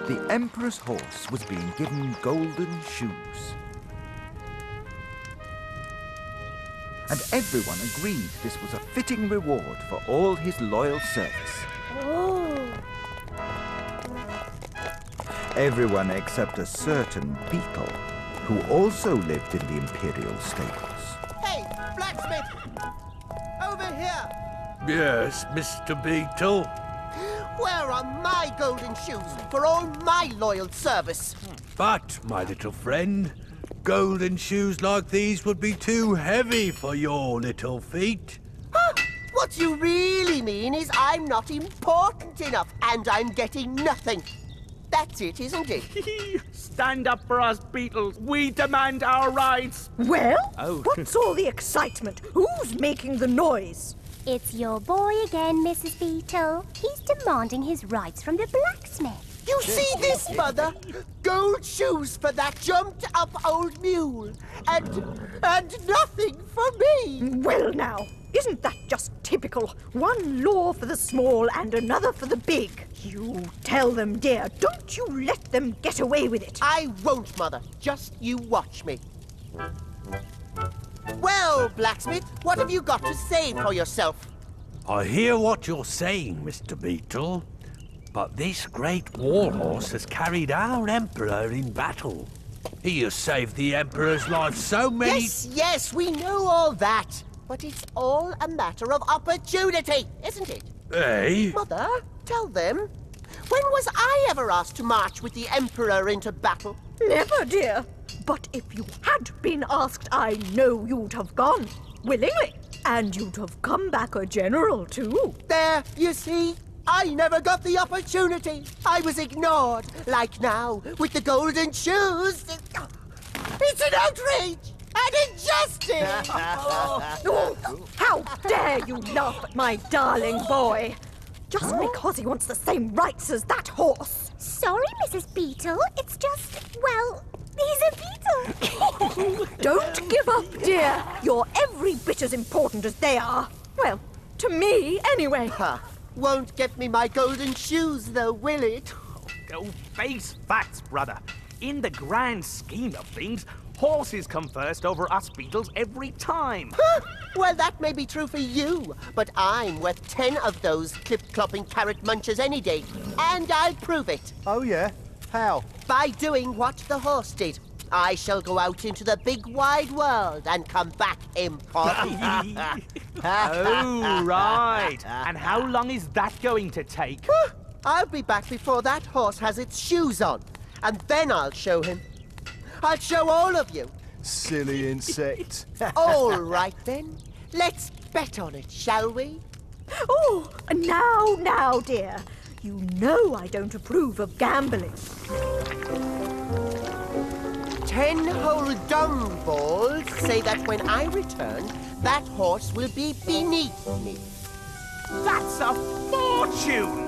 The Emperor's horse was being given golden shoes. And everyone agreed this was a fitting reward for all his loyal service. Oh. Everyone except a certain Beetle, who also lived in the Imperial stables. Hey, blacksmith! Over here! Yes, Mr. Beetle. Where are my golden shoes for all my loyal service? But, my little friend, golden shoes like these would be too heavy for your little feet. Huh? What you really mean is I'm not important enough and I'm getting nothing. That's it, isn't it? Stand up for us, Beetles. We demand our rights. Well, what's all the excitement? Who's making the noise? It's your boy again, Mrs. Beetle. He's demanding his rights from the blacksmith. You see this, Mother? Gold shoes for that jumped-up old mule. And nothing for me. Well now, isn't that just typical? One law for the small and another for the big. You tell them, dear. Don't you let them get away with it. I won't, Mother. Just you watch me. Well, blacksmith, what have you got to say for yourself? I hear what you're saying, Mr. Beetle, but this great warhorse has carried our Emperor in battle. He has saved the Emperor's life so many... Yes, we know all that. But it's all a matter of opportunity, isn't it? Eh? Mother, tell them. When was I ever asked to march with the Emperor into battle? Never, dear. But if you had been asked, I know you'd have gone. Willingly. And you'd have come back a general, too. There, you see? I never got the opportunity. I was ignored, like now, with the golden shoes. It's an outrage! An injustice! Oh, how dare you laugh at my darling boy? Just because he wants the same rights as that horse. Sorry, Mrs. Beetle. It's just, well, he's a beetle. Don't give up, dear. You're every bit as important as they are. Well, to me, anyway. Huh. Won't get me my golden shoes, though, will it? Go face facts, brother. In the grand scheme of things, horses come first over us Beetles every time. Huh. Well, that may be true for you, but I'm worth 10 of those clip-clopping carrot munchers any day, and I'll prove it. Oh, yeah? How? By doing what the horse did. I shall go out into the big wide world and come back important. Oh, right. And how long is that going to take? I'll be back before that horse has its shoes on, and then I'll show him. I'll show all of you. Silly insect. All right, then. Let's bet on it, shall we? Oh, now, dear. You know I don't approve of gambling. 10 whole dung balls say that when I return, that horse will be beneath me. That's a fortune!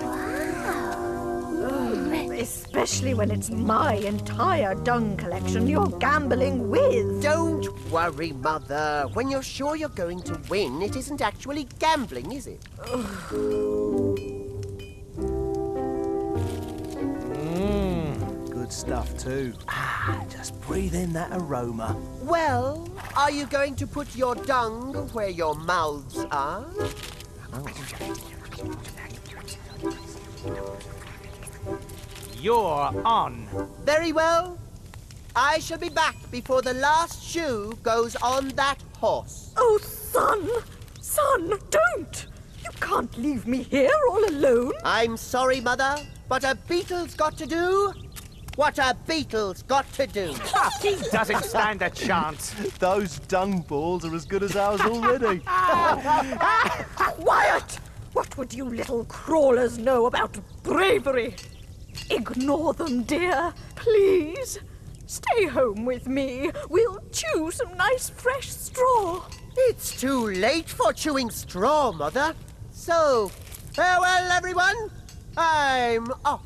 Especially when it's my entire dung collection you're gambling with. Don't worry, Mother. When you're sure you're going to win, it isn't actually gambling, is it? Good stuff, too. Just breathe in that aroma. Well, are you going to put your dung where your mouths are? You're on. Very well. I shall be back before the last shoe goes on that horse. Oh, son! Son, don't! You can't leave me here all alone. I'm sorry, Mother, but a beetle's got to do what a beetle's got to do. He doesn't stand a chance. Those dung balls are as good as ours already. Quiet! What would you little crawlers know about bravery? Ignore them, dear. Please. Stay home with me. We'll chew some nice fresh straw. It's too late for chewing straw, Mother. So, farewell, everyone. I'm off.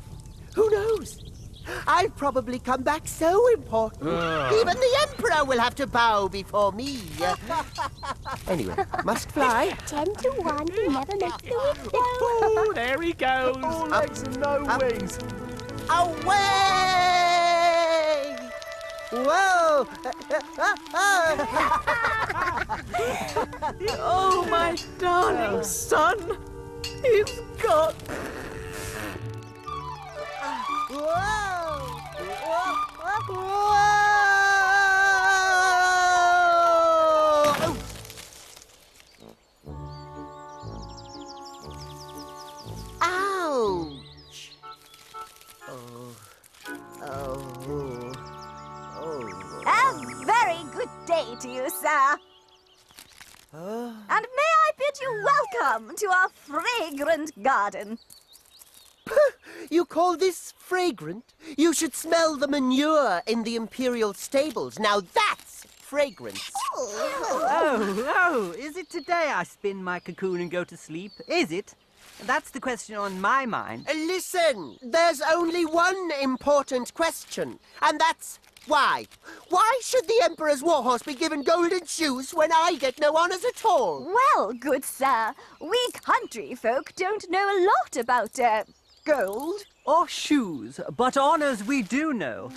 Who knows? I'll probably come back so important. Even the Emperor will have to bow before me. Anyway, must fly. 10 to 1, he never makes the window. Oh, there he goes. All legs and no wings. away! Whoa! Oh, my darling son! He's gone! Whoa! Whoa! Ouch! A very good day to you, sir. And may I bid you welcome to our fragrant garden. You call this fragrant? You should smell the manure in the Imperial stables. Now that's fragrance. Oh, is it today I spin my cocoon and go to sleep? Is it? That's the question on my mind. Listen, there's only one important question, and that's why? Why should the Emperor's warhorse be given golden shoes when I get no honors at all? Well, good sir, we country folk don't know a lot about, gold. Or shoes, but honors we do know.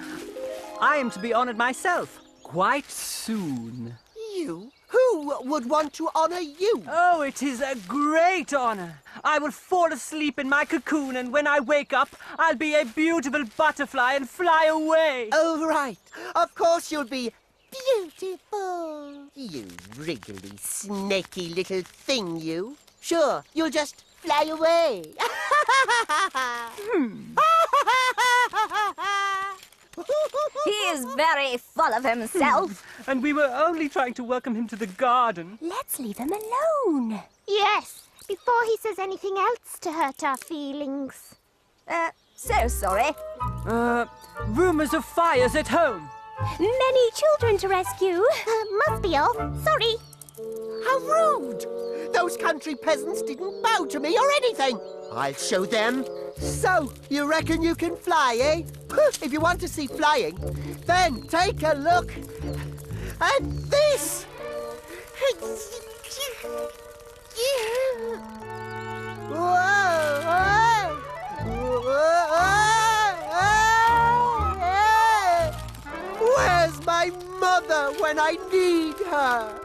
I am to be honored myself, quite soon. You? Who would want to honor you? Oh, it is a great honor. I will fall asleep in my cocoon, and when I wake up, I'll be a beautiful butterfly and fly away. Oh, right. Of course you'll be beautiful. You wriggly, snaky little thing, you. Sure, you'll just fly away. He is very full of himself. And we were only trying to welcome him to the garden. Let's leave him alone. Yes, before he says anything else to hurt our feelings. So sorry. Rumors of fires at home. Many children to rescue. Must be off. Sorry. How rude! Those country peasants didn't bow to me or anything. I'll show them. So, you reckon you can fly, eh? If you want to see flying, then take a look at this. Where's my mother when I need her?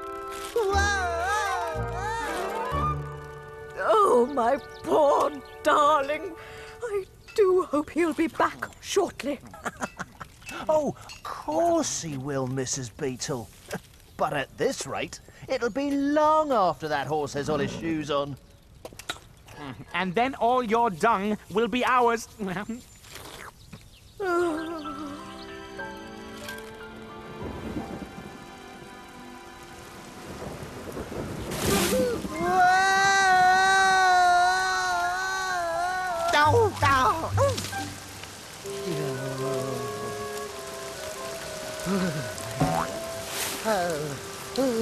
Oh, my poor darling. I do hope he'll be back shortly. Oh, of course he will, Mrs. Beetle. But at this rate, it'll be long after that horse has all his shoes on. And then all your dung will be ours.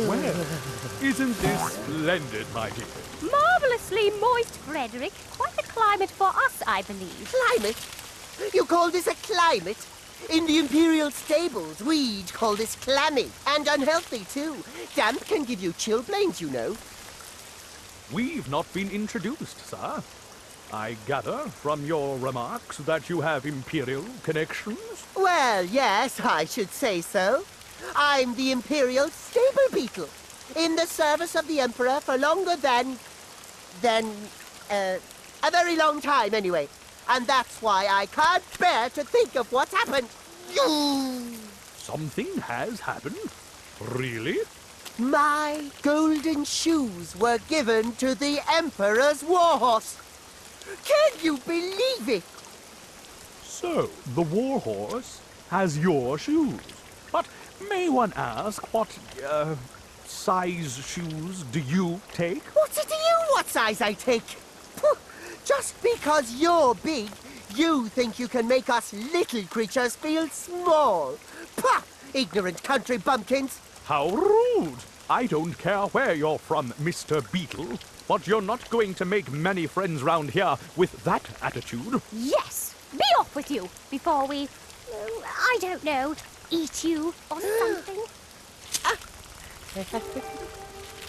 Well, isn't this splendid, my dear? Marvelously moist, Frederick. Quite a climate for us, I believe. Climate? You call this a climate? In the Imperial stables, we'd call this clammy and unhealthy, too. Damp can give you chilblains, you know. We've not been introduced, sir. I gather from your remarks that you have Imperial connections? Well, yes, I should say so. I'm the Imperial stable beetle, in the service of the Emperor for longer than a very long time, anyway. And that's why I can't bear to think of what's happened. Something has happened? Really? My golden shoes were given to the Emperor's warhorse. Can you believe it? So, the warhorse has your shoes. But may one ask, what, size shoes do you take? What's it to you what size I take? Phew, just because you're big, you think you can make us little creatures feel small. Pah! Ignorant country bumpkins. How rude! I don't care where you're from, Mr. Beetle, but you're not going to make many friends round here with that attitude. Yes, be off with you before we, I don't know, eat you or something.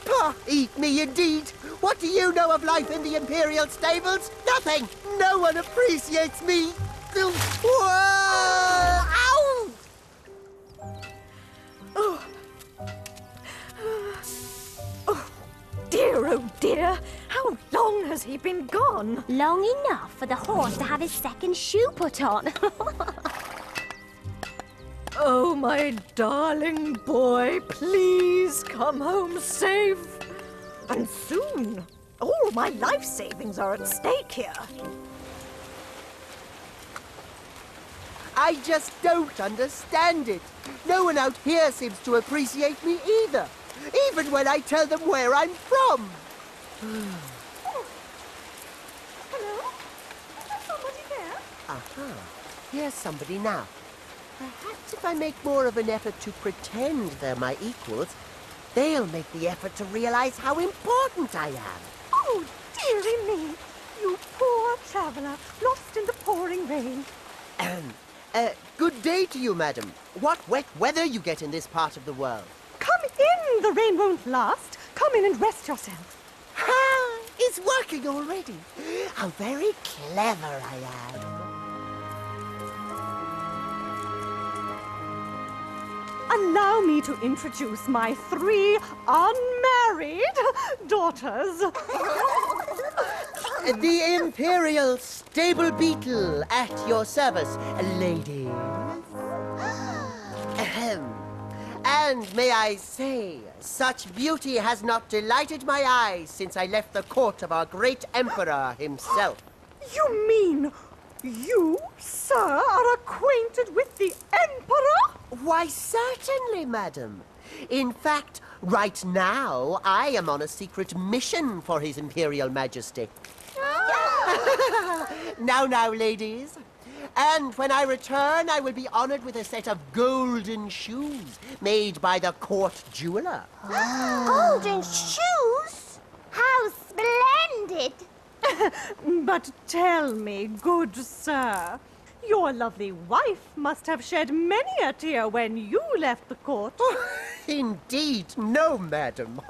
Pah! Eat me indeed. What do you know of life in the Imperial stables? Nothing. No one appreciates me. Whoa! Ow! Oh, dear, oh dear. How long has he been gone? Long enough for the horse to have his second shoe put on. Oh, my darling boy, please come home safe. And soon. All my life savings are at stake here. I just don't understand it. No one out here seems to appreciate me either. Even when I tell them where I'm from. Hello? Is there somebody there? Aha. Here's somebody now. Perhaps if I make more of an effort to pretend they're my equals, they'll make the effort to realize how important I am. Oh, dearie me. You poor traveler, lost in the pouring rain. Good day to you, madam. What wet weather you get in this part of the world. Come in, the rain won't last. Come in and rest yourself. Ha! It's working already. How very clever I am. Allow me to introduce my 3 unmarried daughters. The Imperial Stable Beetle at your service, ladies. Ahem. And may I say, such beauty has not delighted my eyes since I left the court of our great Emperor himself. You mean you, sir, are acquainted with the Emperor? Why, certainly, madam. In fact, right now, I am on a secret mission for His Imperial Majesty. Now, ladies. And when I return, I will be honored with a set of golden shoes made by the court jeweler. Golden shoes? How splendid! But tell me, good sir, your lovely wife must have shed many a tear when you left the court. Indeed, no, madam.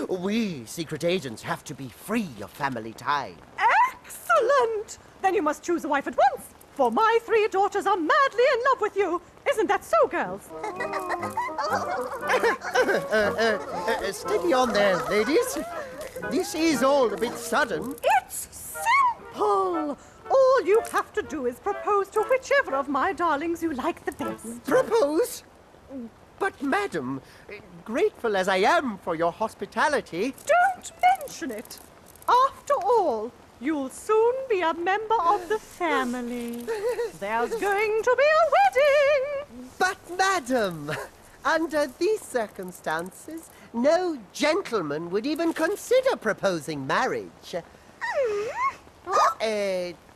We secret agents have to be free of family ties. Excellent! Then you must choose a wife at once, for my 3 daughters are madly in love with you. Isn't that so, girls? Steady on there, ladies. This is all a bit sudden. It's simple. All you have to do is propose to whichever of my darlings you like the best. Propose? But, madam, grateful as I am for your hospitality... Don't mention it. After all, you'll soon be a member of the family. There's going to be a wedding. But, madam, under these circumstances, no gentleman would even consider proposing marriage.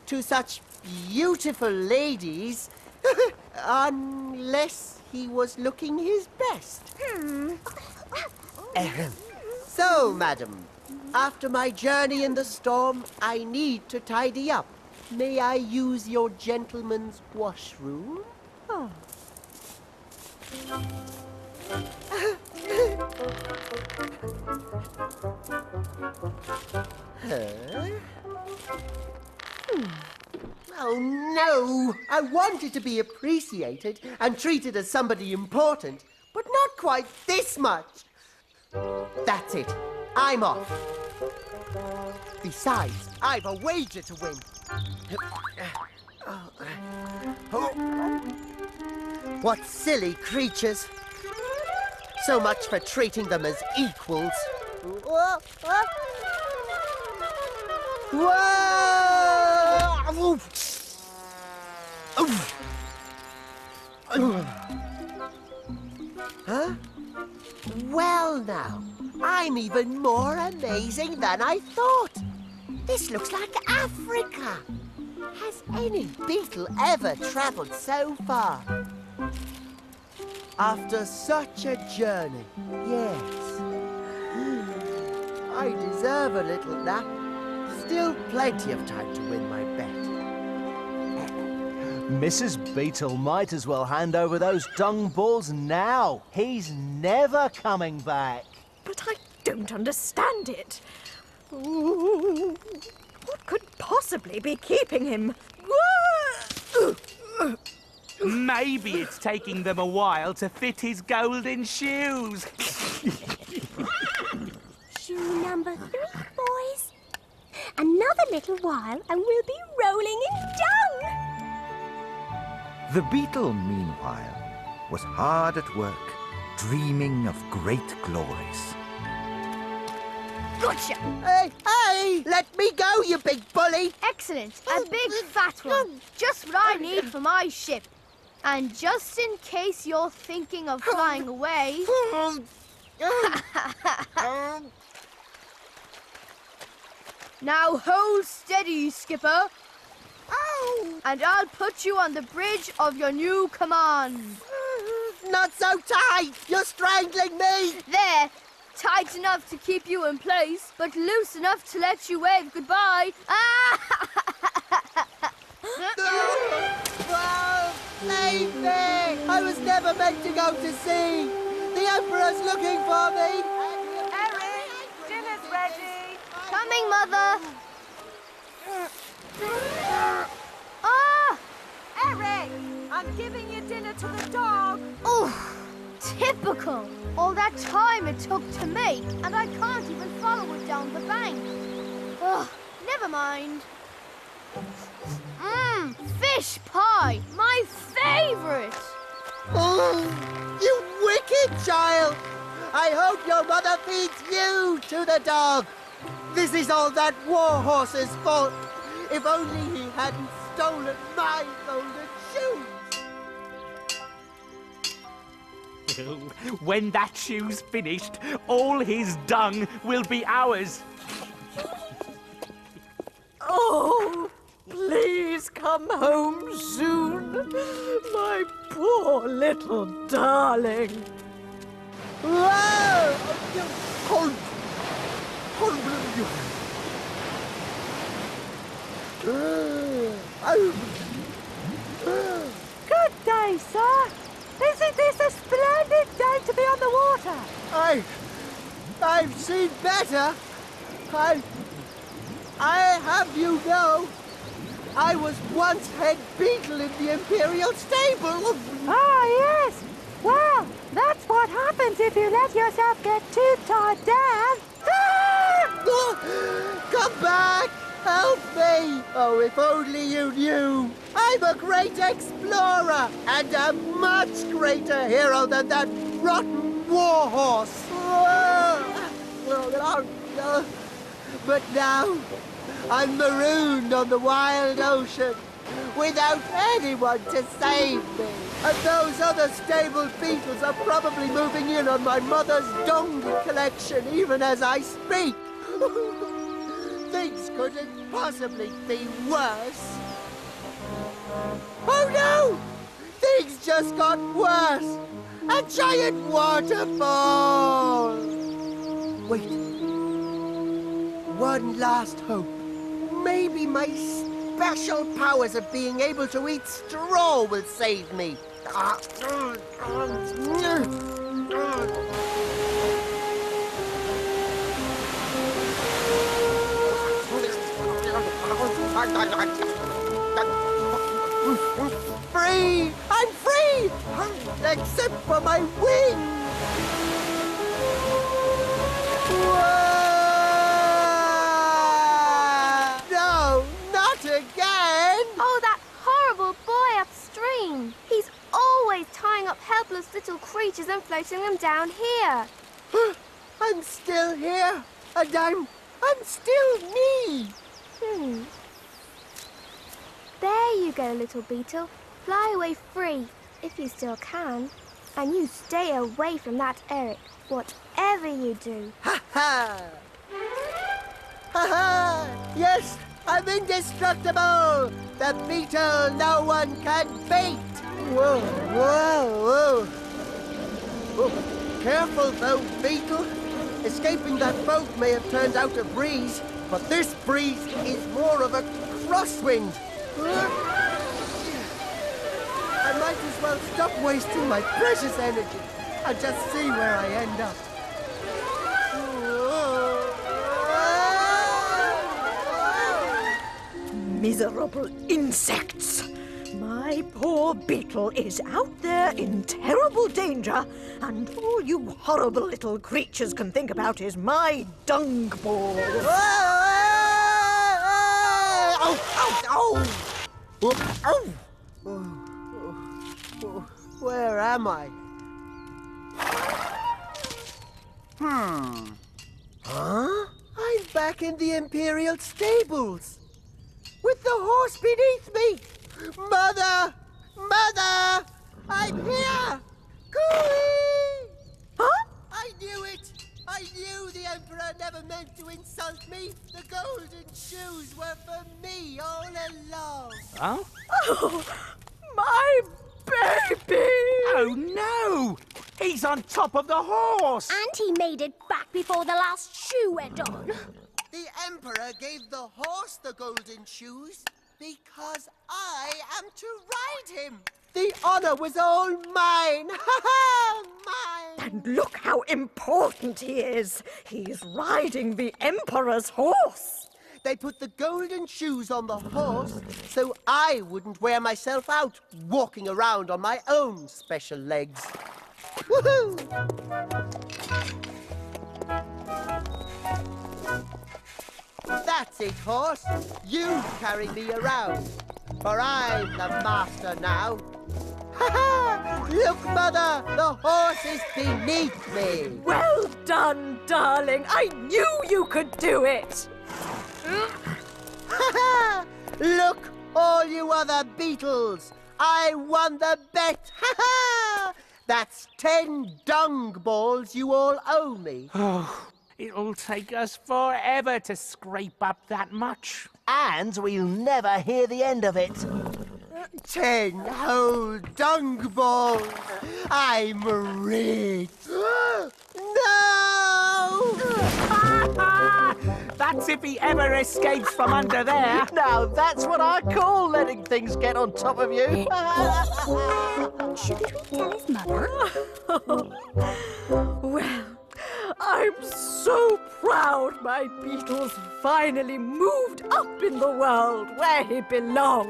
To such beautiful ladies, unless he was looking his best. So, madam, after my journey in the storm, I need to tidy up. May I use your gentleman's washroom? Oh. Oh, no! I wanted to be appreciated and treated as somebody important, but not quite this much. That's it. I'm off. Besides, I've a wager to win. What silly creatures. So much for treating them as equals. Whoa! Huh? Well now, I'm even more amazing than I thought. This looks like Africa. Has any beetle ever traveled so far? After such a journey, yes. I deserve a little nap. Still plenty of time to win my bet. Mrs. Beetle might as well hand over those dung balls now. He's never coming back. But I don't understand it. Ooh. What could possibly be keeping him? Maybe it's taking them a while to fit his golden shoes. Shoe number 3, boys. Another little while and we'll be rolling in dung. The beetle, meanwhile, was hard at work, dreaming of great glories. Gotcha! Hey, let me go, you big bully! Excellent. A big fat one. Just what I need for my ship. And just in case you're thinking of flying away... Now hold steady, Skipper. And I'll put you on the bridge of your new command. Not so tight! You're strangling me! There. Tight enough to keep you in place, but loose enough to let you wave goodbye. Whoa! Save me! I was never meant to go to sea! The Emperor's looking for me! Eric, dinner's ready. Coming, Mother. Ah! Eric, I'm giving your dinner to the dog. Oh, typical. All that time it took to make, and I can't even follow it down the bank. Oh, never mind. Fish pie, my favorite. Oh, you wicked child! I hope your mother feeds you to the dog. This is all that war horse's fault. If only he hadn't stolen my golden shoes. When that shoe's finished, all his dung will be ours. Oh, please come home soon, my poor little darling. Whoa! Good day, sir. Isn't this a splendid day to be on the water? I've seen better. I have you know, I was once head beetle in the Imperial stable. Ah, yes. Well, that's what happens if you let yourself get too tied down. Come back! Help me! Oh, if only you knew. I'm a great explorer and a much greater hero than that rotten war horse. But now, I'm marooned on the wild ocean without anyone to save me. And those other stable beetles are probably moving in on my mother's dung collection even as I speak. Things couldn't possibly be worse. Oh no! Things just got worse! A giant waterfall! Wait. One last hope. Maybe my special powers of being able to eat straw will save me. Free! I'm free! Except for my wings! No, not again! Oh, that horrible boy upstream. He's always tying up helpless little creatures and floating them down here. I'm still here, and I'm still me. There you go, little beetle. Fly away free, if you still can. And you stay away from that Eric, whatever you do. Ha ha! Ha ha! Yes, I'm indestructible! The beetle no one can beat! Whoa, whoa, whoa! Oh, careful though, beetle! Escaping that boat may have turned out a breeze, but this breeze is more of a crosswind. I might as well stop wasting my precious energy and just see where I end up. miserable insects! My poor Beetle is out there in terrible danger, and all you horrible little creatures can think about is my dung ball. Where am I? Huh? I'm back in the Imperial stables, with the horse beneath me. Mother! Mother! I'm here! Cooey! Huh? I knew it! I knew the Emperor never meant to insult me. The golden shoes were for me all along. Huh? Oh, my baby! Oh, no! He's on top of the horse! And he made it back before the last shoe went on. The Emperor gave the horse the golden shoes because I am to ride him. The honor was all mine. Ha ha! Mine! And look how important he is. He's riding the Emperor's horse. They put the golden shoes on the horse so I wouldn't wear myself out walking around on my own special legs. Woohoo! That's it, horse. You carry me around, for I'm the master now. Ha ha! Look, Mother, the horse is beneath me. Well done, darling. I knew you could do it. Ha ha! Look, all you other beetles. I won the bet. Ha ha! That's 10 dung balls you all owe me. Oh, it'll take us forever to scrape up that much. And we'll never hear the end of it. 10 whole dung balls. I'm rich. No! That's if he ever escapes from under there. Now that's what I call letting things get on top of you. Shouldn't we tell his mother? Well, I'm so proud my Beetle's finally moved up in the world where he belongs.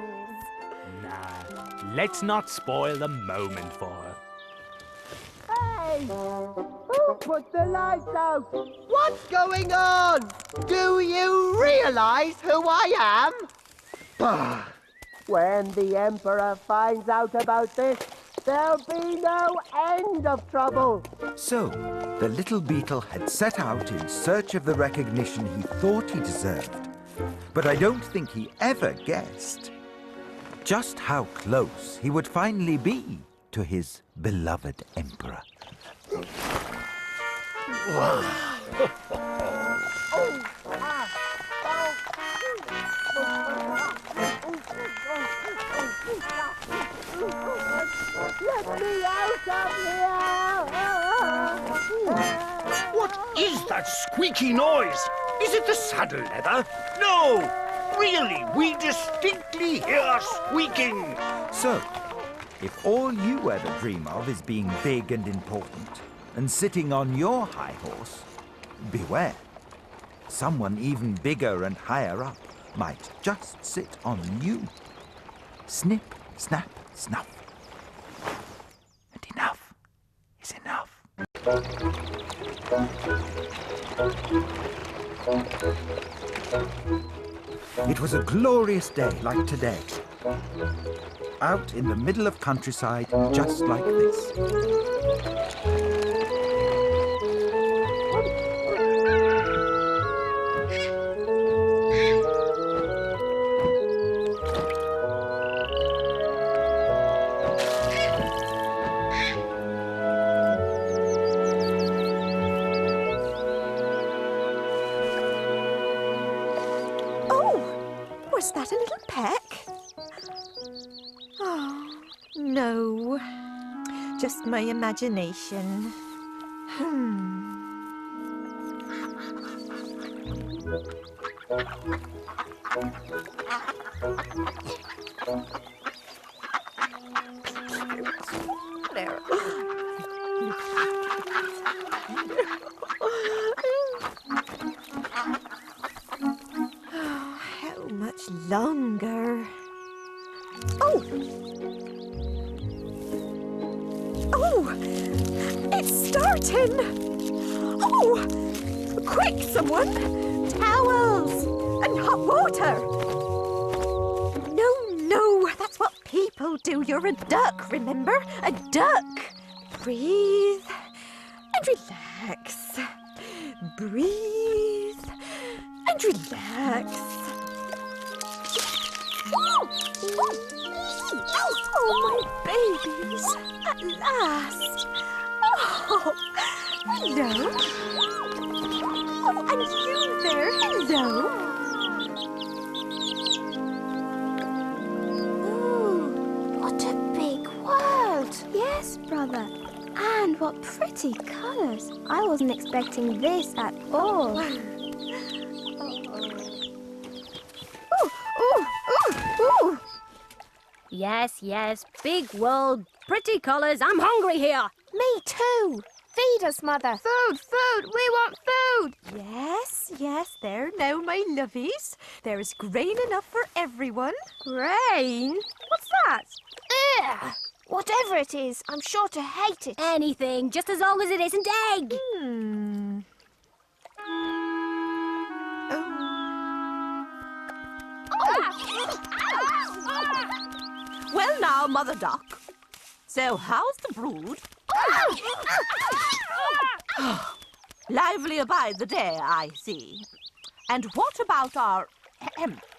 Nah, let's not spoil the moment for her. Hey! Who put the lights out? What's going on? Do you realize who I am? Bah! When the Emperor finds out about this, there'll be no end of trouble. So, the little Beetle had set out in search of the recognition he thought he deserved. But I don't think he ever guessed just how close he would finally be to his beloved Emperor. Let me out of here! What is that squeaky noise? Is it the saddle leather? No! Really, we distinctly hear squeaking. So, if all you ever dream of is being big and important and sitting on your high horse, beware. Someone even bigger and higher up might just sit on you. Snip, snap, snuff. And enough is enough. It was a glorious day like today. Out in the middle of countryside, just like this. Was that a little peck? Oh, no. Just my imagination. There. How much longer eaten. Oh, quick, someone! Towels and hot water. No, that's what people do. You're a duck, remember? A duck. Breathe and relax. Breathe and relax. Oh, my babies. At last. Oh, hello. Oh, and you there. Hello. Ooh, what a big world. Yes, brother. And what pretty colours. I wasn't expecting this at all. Ooh. Yes, big world, pretty colours. I'm hungry here. Me too. Feed us, Mother. Food. We want food. Yes, there now, my lovies. There is grain enough for everyone. Grain? What's that? Ugh. Whatever it is, I'm sure to hate it. Anything, just as long as it isn't egg. Well now, Mother Duck. So how's the brood? Livelier by the day, I see. And what about our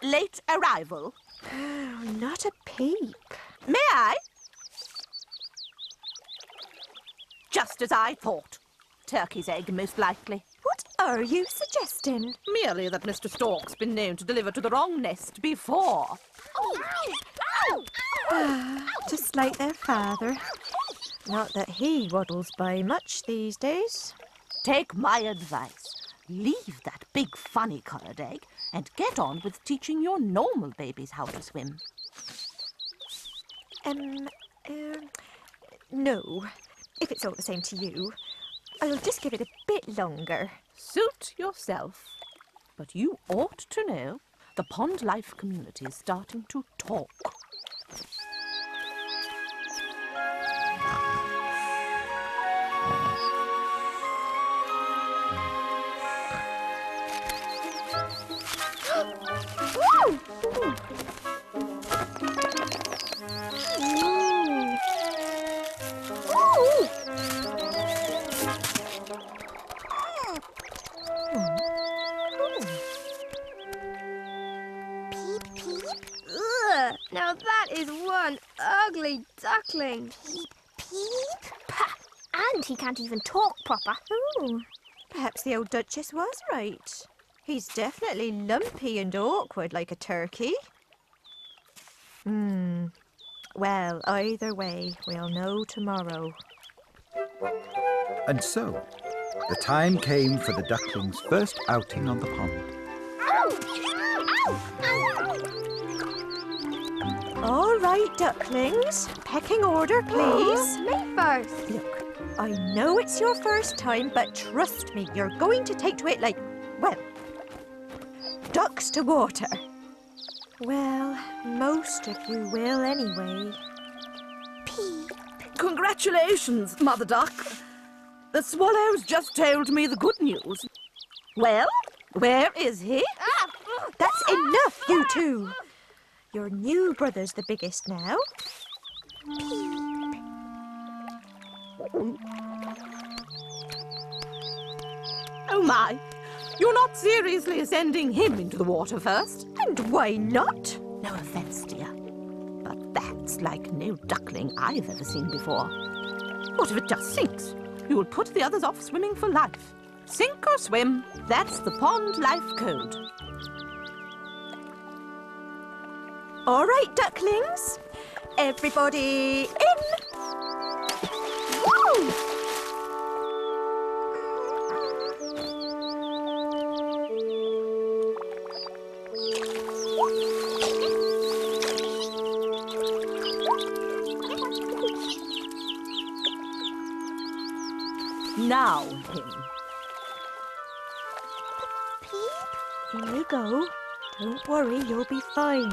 late arrival? Not a peep. May I? Just as I thought. Turkey's egg, most likely. What are you suggesting? Merely that Mr. Stork's been known to deliver to the wrong nest before. Just like their father. Not that he waddles by much these days. Take my advice. Leave that big funny-coloured egg and get on with teaching your normal babies how to swim. No. If it's all the same to you, I'll just give it a bit longer. Suit yourself. But you ought to know the pond life community is starting to talk. Now that is one ugly duckling. Peep. Pah. And he can't even talk proper. Ooh, perhaps the old Duchess was right. He's definitely lumpy and awkward like a turkey. Well, either way, we'll know tomorrow. And so, the time came for the ducklings' first outing on the pond. All right, ducklings. Pecking order, please. Me first. Look, I know it's your first time, but trust me, you're going to take to it like, well, ducks to water. Well, most of you will anyway. Peep. Congratulations, Mother Duck. The swallows just told me the good news. Well, where is he? That's enough, you two. Your new brother's the biggest now. Oh my, you're not seriously sending him into the water first? And why not? No offence, dear, but that's like no duckling I've ever seen before. What if it just sinks? You will put the others off swimming for life. Sink or swim, that's the pond life code. All right, ducklings. Everybody in. Woo! Now, him. Peep. In you go. Don't worry, you'll be fine.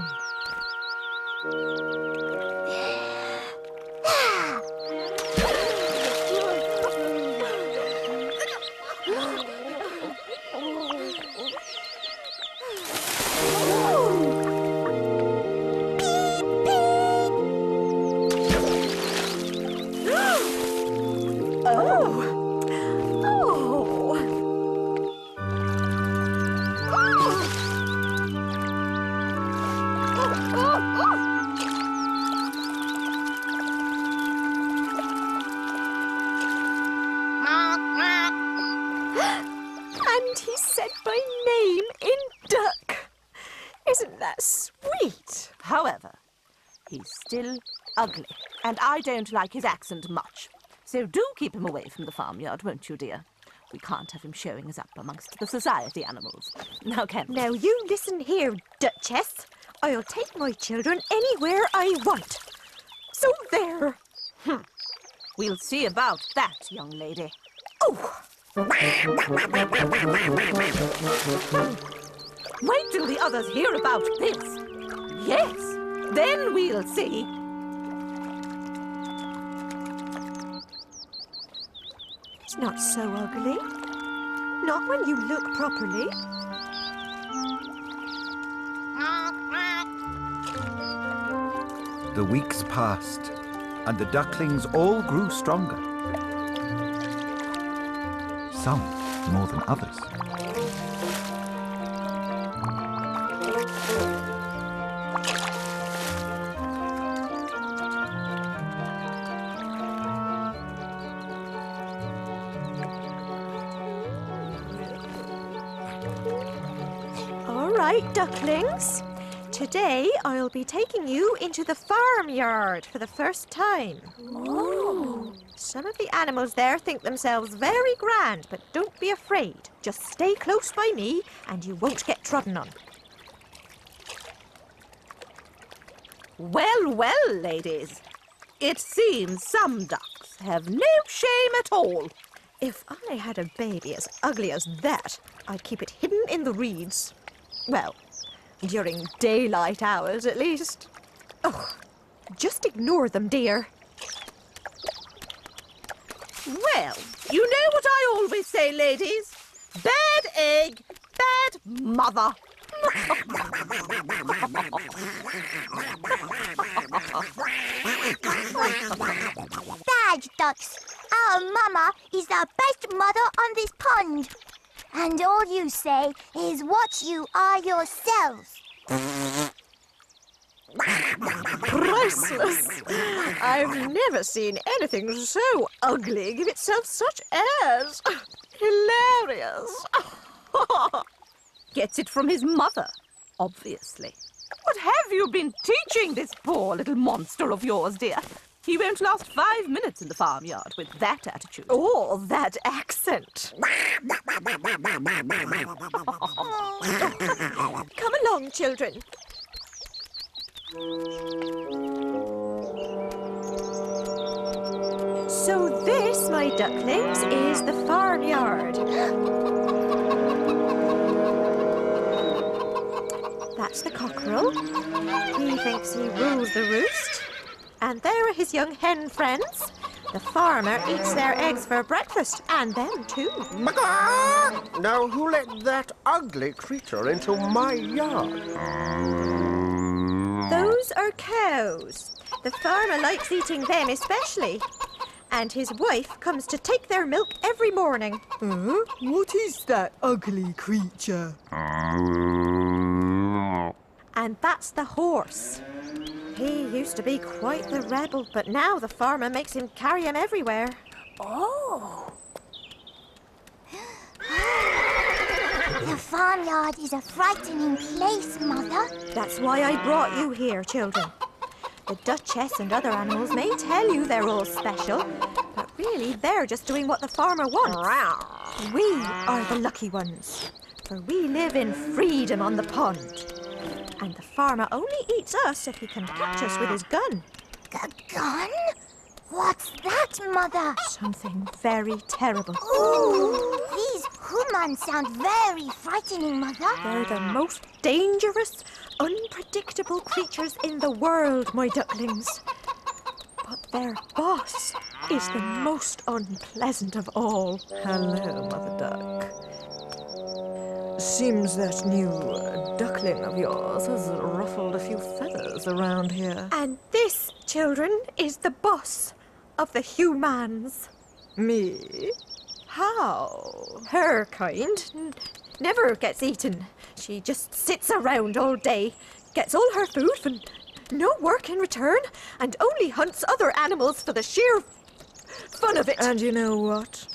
And he said my name in duck. Isn't that sweet? However, he's still ugly, and I don't like his accent much. So do keep him away from the farmyard, won't you, dear? We can't have him showing us up amongst the society animals. Now, can we? Now you listen here, Duchess. I'll take my children anywhere I want. So there. We'll see about that, young lady. Oh! Wait till the others hear about this. Yes, then we'll see. It's not so ugly. Not when you look properly. The weeks passed, and the ducklings all grew stronger. Some more than others. All right, ducklings. Today I'll be taking you into the farmyard for the first time. Oh. Some of the animals there think themselves very grand, but don't be afraid. Just stay close by me and you won't get trodden on. Well, well, ladies. It seems some ducks have no shame at all. If I had a baby as ugly as that, I'd keep it hidden in the reeds. Well, during daylight hours, at least. Oh, just ignore them, dear. Well, you know what I always say, ladies. Bad egg, bad mother. Bad ducks. Our mama is the best mother on this pond. And all you say is what you are yourselves. Priceless! I've never seen anything so ugly give itself such airs. Hilarious! Gets it from his mother, obviously. What have you been teaching this poor little monster of yours, dear? He won't last 5 minutes in the farmyard with that attitude. Oh, that accent. Come along, children. So this, my ducklings, is the farmyard. That's the cockerel. He thinks he rules the roost. And there are his young hen friends. The farmer eats their eggs for breakfast, and them too. Now, who let that ugly creature into my yard? Those are cows. The farmer likes eating them especially. And his wife comes to take their milk every morning. What is that ugly creature? And that's the horse. He used to be quite the rebel, but now the farmer makes him carry him everywhere. Oh. The farmyard is a frightening place, Mother. That's why I brought you here, children. The Duchess and other animals may tell you they're all special, but really they're just doing what the farmer wants. We are the lucky ones, for we live in freedom on the pond. And the farmer only eats us if he can catch us with his gun. A gun? What's that, Mother? Something very terrible. Ooh, these humans sound very frightening, Mother. They're the most dangerous, unpredictable creatures in the world, my ducklings. But their boss is the most unpleasant of all. Hello, Mother Duck. Seems that new duckling of yours has ruffled a few feathers around here. And this, children, is the boss of the humans. Me? How? Her kind never gets eaten. She just sits around all day, gets all her food and no work in return, and only hunts other animals for the sheer fun of it. And you know what?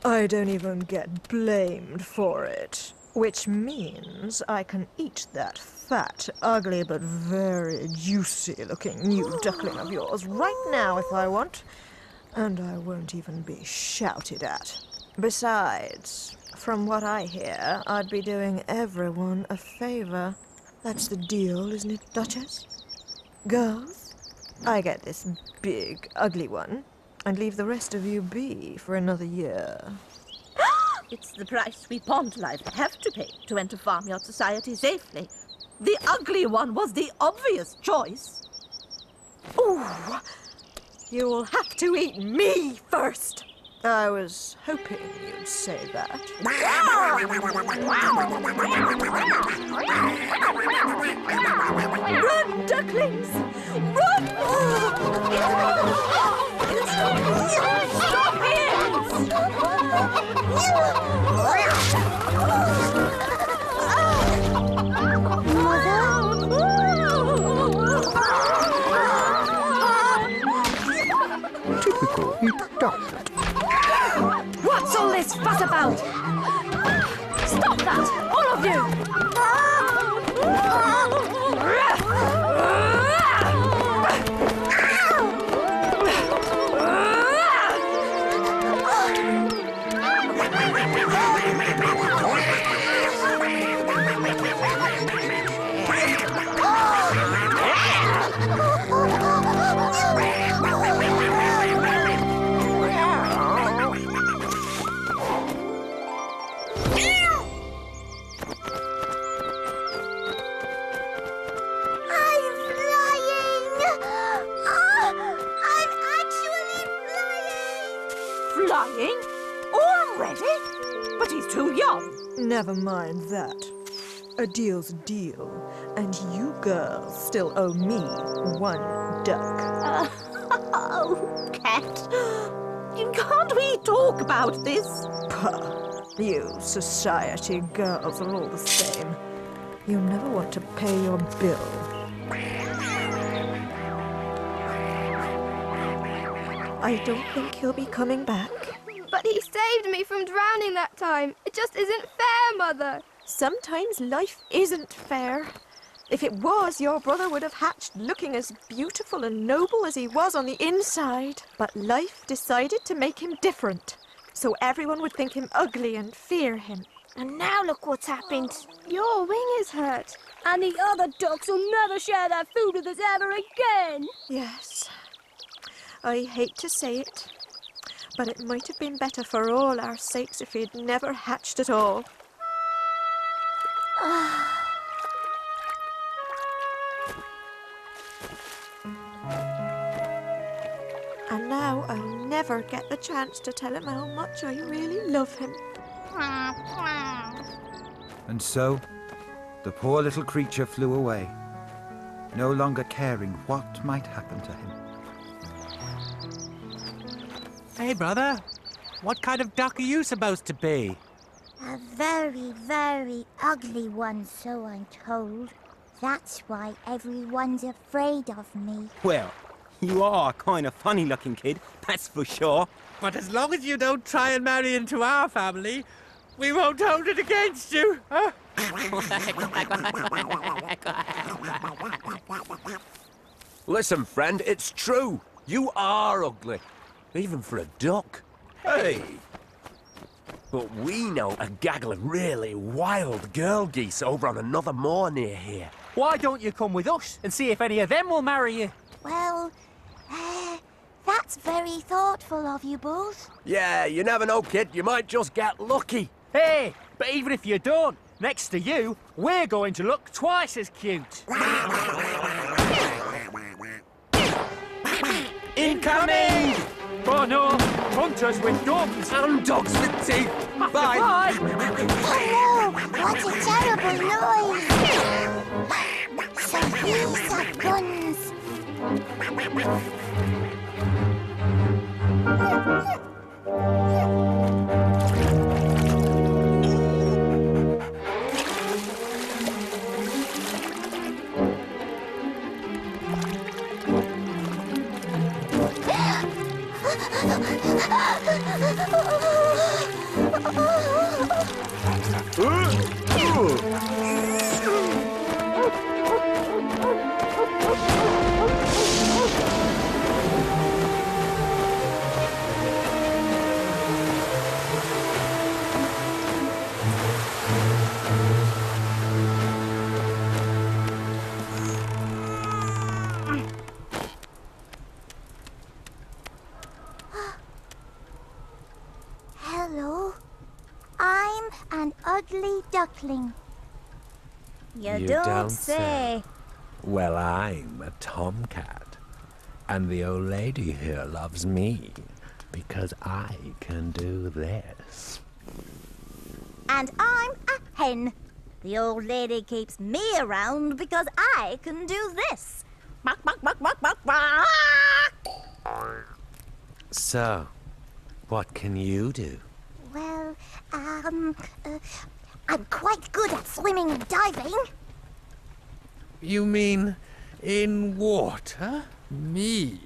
I don't even get blamed for it. Which means I can eat that fat, ugly, but very juicy-looking new duckling of yours right now if I want. And I won't even be shouted at. Besides, from what I hear, I'd be doing everyone a favor. That's the deal, isn't it, Duchess? Girls, I get this big, ugly one, and leave the rest of you be for another year. It's the price we pond life have to pay to enter farmyard society safely. The ugly one was the obvious choice. Ooh, you'll have to eat me first. I was hoping you'd say that. Run, ducklings! Run! Stop Typical introduction. What's all this fuss about? Stop that, all of you! Flying? Already? But he's too young. Never mind that. A deal's a deal, and you girls still owe me one duck. Oh, Cat. Can't we talk about this? Pah, you society girls are all the same. You never want to pay your bill. I don't think he'll be coming back. But he saved me from drowning that time. It just isn't fair, Mother. Sometimes life isn't fair. If it was, your brother would have hatched looking as beautiful and noble as he was on the inside. But life decided to make him different, so everyone would think him ugly and fear him. And now look what's happened. Your wing is hurt. And the other ducks will never share their food with us ever again. Yes. I hate to say it, but it might have been better for all our sakes if he'd never hatched at all. And now I'll never get the chance to tell him how much I really love him. And so, the poor little creature flew away, no longer caring what might happen to him. Hey, brother. What kind of duck are you supposed to be? A very, very ugly one, so I'm told. That's why everyone's afraid of me. Well, you are a kind of funny-looking kid, that's for sure. But as long as you don't try and marry into our family, we won't hold it against you. Huh? Listen, friend, it's true. You are ugly. Even for a duck. Hey! But we know a gaggle of really wild girl geese over on another moor near here. Why don't you come with us and see if any of them will marry you? Well, that's very thoughtful of you both. Yeah, you never know, kid. You might just get lucky. Hey, but even if you don't, next to you, we're going to look twice as cute. Incoming! Oh no, hunters with dogs. And dogs with teeth. Bye. Bye. Oh no, what a terrible noise. So these are guns. ugly duckling. You don't say. Well, I'm a tomcat. And the old lady here loves me because I can do this. And I'm a hen. The old lady keeps me around because I can do this. Bark, bark, bark, bark, bark, bark. So, what can you do? Well, I'm quite good at swimming and diving. You mean in water? Me?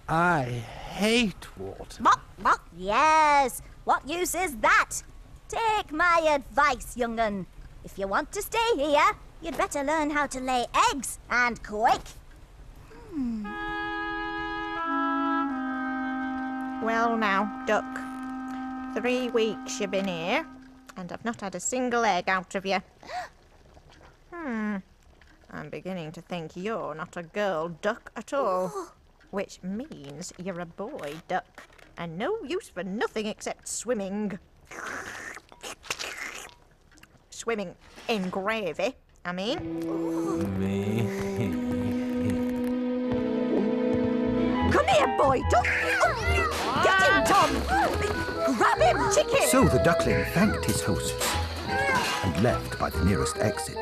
I hate water. Bark, bark. Yes, what use is that? Take my advice, young'un. If you want to stay here, you'd better learn how to lay eggs, and quick. Well now, Duck. 3 weeks you've been here, and I've not had a single egg out of you. I'm beginning to think you're not a girl duck at all. Which means you're a boy duck, and no use for nothing except swimming. Swimming in gravy, I mean. Me? Come here, boy duck. Get him, Tom. Grab him, chicken. So the duckling thanked his hosts and left by the nearest exit.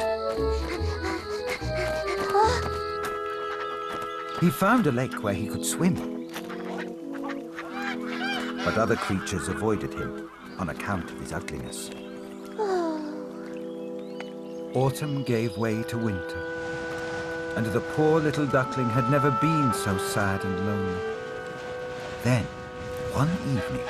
He found a lake where he could swim. But other creatures avoided him on account of his ugliness. Autumn gave way to winter, and the poor little duckling had never been so sad and lonely. Then, one evening,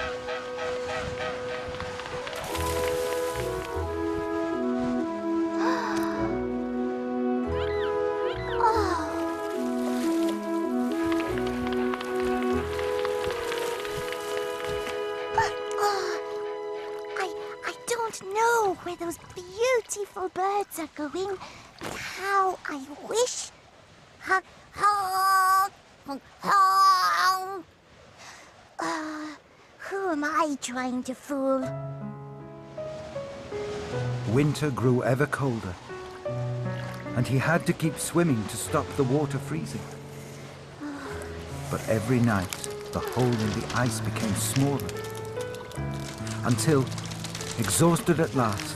I don't know where those beautiful birds are going. How I wish. Who am I trying to fool? winter grew ever colder, and he had to keep swimming to stop the water freezing. But every night, the hole in the ice became smaller, until, exhausted at last,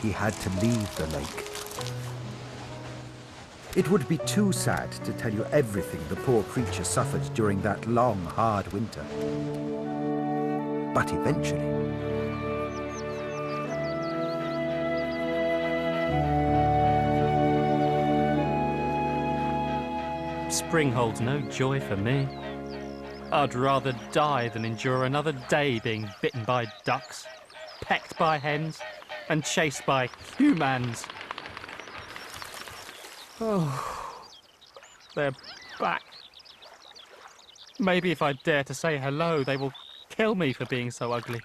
he had to leave the lake. It would be too sad to tell you everything the poor creature suffered during that long, hard winter. But eventually, spring holds no joy for me. I'd rather die than endure another day being bitten by ducks, pecked by hens, and chased by humans. Oh, they're back. Maybe if I dare to say hello, they will kill me for being so ugly.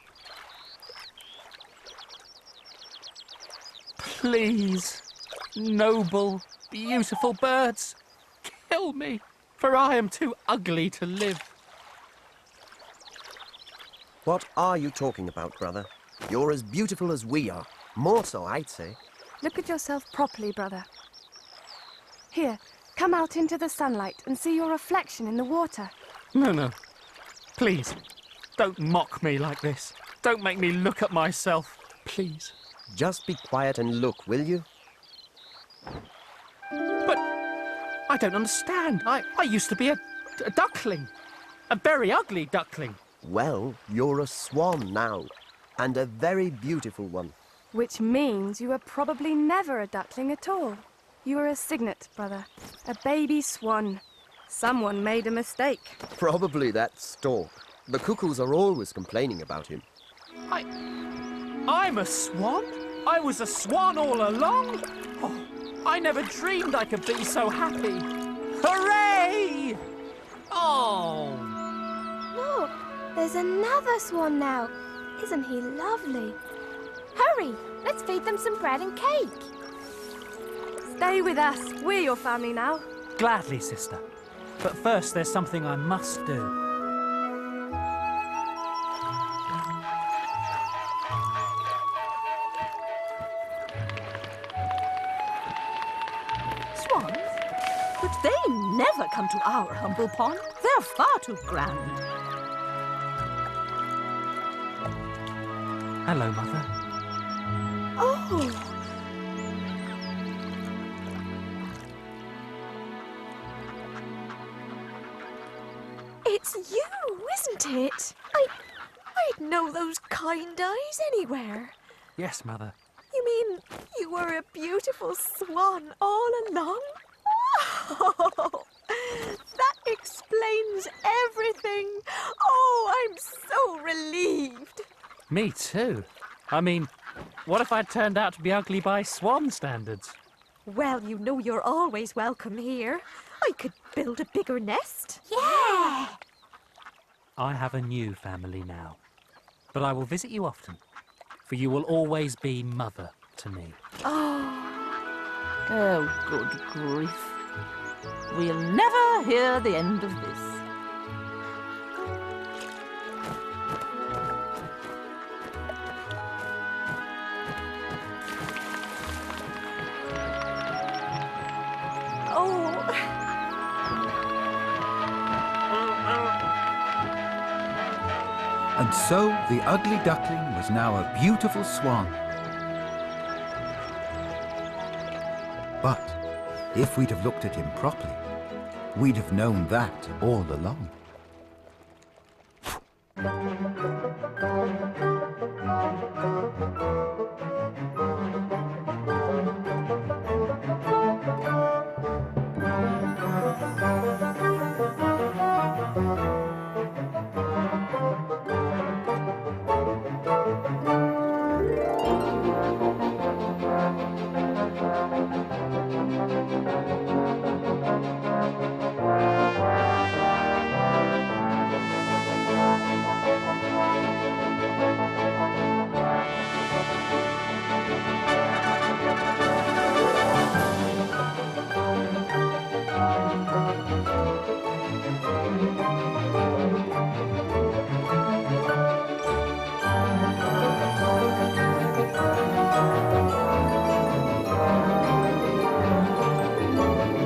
Please, noble, beautiful birds, kill me, for I am too ugly to live. What are you talking about, brother? You're as beautiful as we are. More so, I'd say. Look at yourself properly, brother. Here, come out into the sunlight and see your reflection in the water. No. Please, don't mock me like this. Don't make me look at myself, please. Just be quiet and look, will you? But I don't understand. I used to be a duckling. A very ugly duckling. Well, you're a swan now, and a very beautiful one. Which means you were probably never a duckling at all. You were a cygnet, brother. A baby swan. Someone made a mistake. Probably that stork. The cuckoos are always complaining about him. I'm a swan? I was a swan all along? Oh, I never dreamed I could be so happy. Hooray! Oh! Look, there's another swan now. Isn't he lovely? Hurry, let's feed them some bread and cake. Stay with us. We're your family now. Gladly, sister. But first, there's something I must do. But they never come to our humble pond. They're far too grand. Hello, Mother. Oh! It's you, isn't it? I'd know those kind eyes anywhere. Yes, Mother. You mean you were a beautiful swan all along? Oh, that explains everything. Oh, I'm so relieved. Me too. I mean, what if I'd turned out to be ugly by swan standards? Well, you know you're always welcome here. I could build a bigger nest. Yeah! I have a new family now. But I will visit you often, for you will always be mother to me. Oh, good grief. We'll never hear the end of this. And so the ugly duckling was now a beautiful swan. But if we'd have looked at him properly, we'd have known that all along.